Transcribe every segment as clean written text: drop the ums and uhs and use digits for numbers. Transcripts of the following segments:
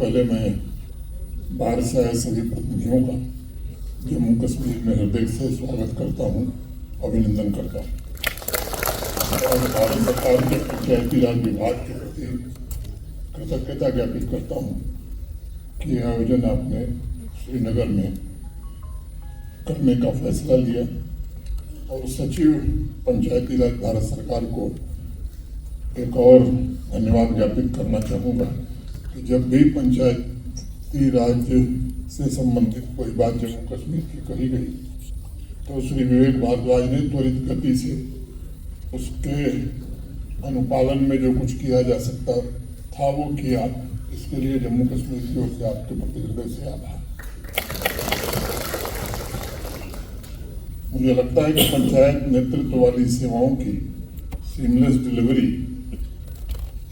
पहले मैं बाहर से आए सभी प्रतिनिधियों का जम्मू कश्मीर में हृदय से स्वागत करता हूं, अभिनंदन करता हूं और भारत सरकार के पंचायती राज विभाग के प्रति कृतज्ञता ज्ञापित करता हूं कि यह आयोजन आपने श्रीनगर में करने का फैसला लिया और सचिव पंचायती राज भारत सरकार को एक और धन्यवाद ज्ञापित करना चाहूँगा कि जब भी पंचायती राज से संबंधित कोई बात जम्मू कश्मीर की कही गई तो श्री विवेक भारद्वाज ने त्वरित गति से उसके अनुपालन में जो कुछ किया जा सकता था वो किया। इसके लिए जम्मू कश्मीर की ओर से आपके प्रति हृदय से आभार। मुझे लगता है कि पंचायत नेतृत्व वाली सेवाओं की सीमलेस डिलीवरी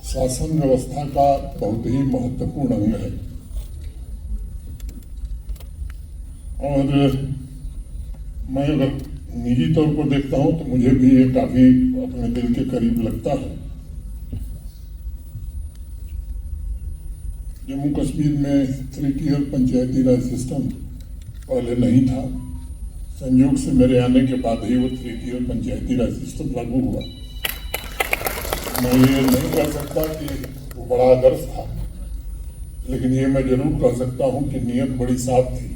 शासन व्यवस्था का बहुत ही महत्वपूर्ण अंग है और मैं अगर निजी तौर पर देखता हूं तो मुझे भी ये काफी अपने दिल के करीब लगता है। जम्मू कश्मीर में 3-tier पंचायती राज सिस्टम पहले नहीं था। संयोग से मेरे आने के बाद ही वो 3-tier पंचायती राज सिस्टम लागू हुआ। मैं ये नहीं कह सकता कि वो बड़ा आदर्श था, लेकिन ये मैं जरूर कह सकता हूँ कि नीयत बड़ी साफ थी।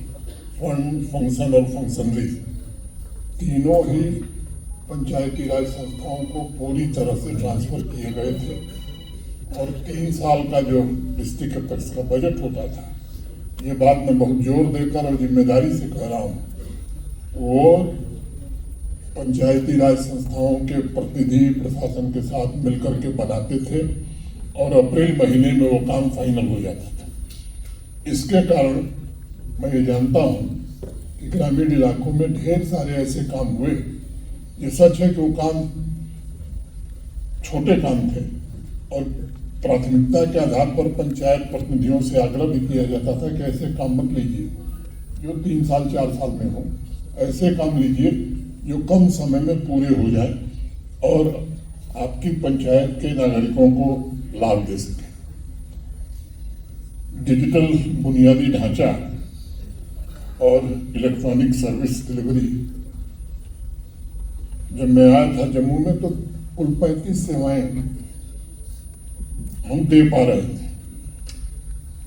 फंड, फंक्शन और फंक्शनरी तीनों ही पंचायती राज संस्थाओं को पूरी तरह से ट्रांसफर किए गए थे और 3 साल का जो डिस्ट्रिक्ट अपेक्स का बजट होता था, ये बात मैं बहुत जोर देकर और जिम्मेदारी से कह रहा हूँ, वो पंचायती राज संस्थाओं के प्रतिनिधि प्रशासन के साथ मिलकर के बनाते थे और अप्रैल महीने में वो काम फाइनल हो जाता था। इसके कारण मैं ये जानता हूँ कि ग्रामीण इलाकों में ढेर सारे ऐसे काम हुए। ये सच है कि वो काम छोटे काम थे और प्राथमिकता के आधार पर पंचायत प्रतिनिधियों से आग्रह भी किया जाता था कि ऐसे काम मत लीजिए जो 3 साल 4 साल में हो, ऐसे काम लीजिए जो कम समय में पूरे हो जाए और आपकी पंचायत के नागरिकों को लाभ दे सके। डिजिटल बुनियादी ढांचा और इलेक्ट्रॉनिक सर्विस डिलीवरी, जब मैं आया था जम्मू में तो कुल 35 सेवाएं हम दे पा रहे थे।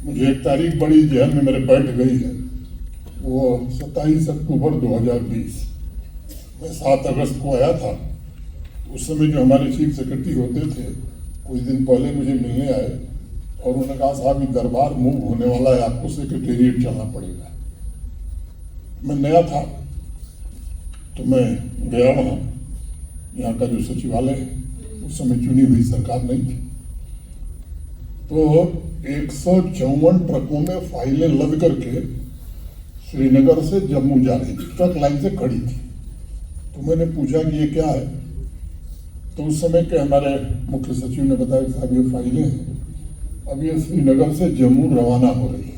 मुझे एक तारीख बड़ी जहन में मेरे बैठ गई है, वो 27 अक्टूबर 2020। मैं 7 अगस्त को आया था। उस समय जो हमारे चीफ सेक्रेटरी होते थे कुछ दिन पहले मुझे मिलने आए और उन्होंने कहा, साहब ये दरबार मूव होने वाला है, आपको सेक्रेटेरिएट चलना पड़ेगा। मैं नया था तो मैं गया वहाँ। यहाँ का जो सचिवालय है, उस समय चुनी हुई सरकार नहीं थी, तो 154 ट्रकों में फाइलें लद करके श्रीनगर से जम्मू जा रही थी, ट्रक लाइन से खड़ी थी। तो मैंने पूछा कि ये क्या है, तो उस समय के हमारे मुख्य सचिव ने बताया कि साहब ये फाइलें हैं, अब ये श्रीनगर से जम्मू रवाना हो रही है।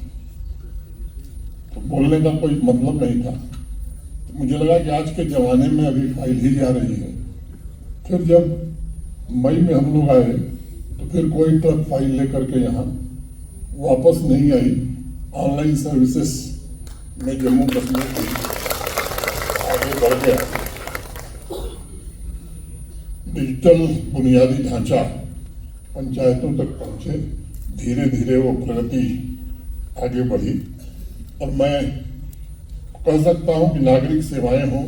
तो बोलने का कोई मतलब नहीं था। तो मुझे लगा कि आज के जमाने में अभी फाइल ही जा रही है। फिर जब मई में हम लोग आए तो फिर कोई ट्रक फाइल लेकर के यहाँ वापस नहीं आई। ऑनलाइन सर्विसेज में जम्मू कश्मीर आगे बढ़ गया। डिजिटल बुनियादी ढांचा पंचायतों तक पहुंचे, धीरे धीरे वो प्रगति आगे बढ़ी और मैं कह सकता हूं कि नागरिक सेवाएं हों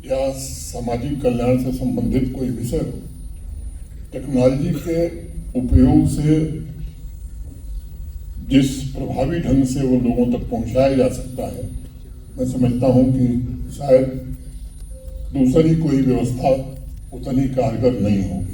या सामाजिक कल्याण से संबंधित कोई विषय हो, टेक्नोलॉजी के उपयोग से जिस प्रभावी ढंग से वो लोगों तक पहुंचाया जा सकता है, मैं समझता हूं कि शायद दूसरी कोई व्यवस्था उतनी कारगर नहीं होगी।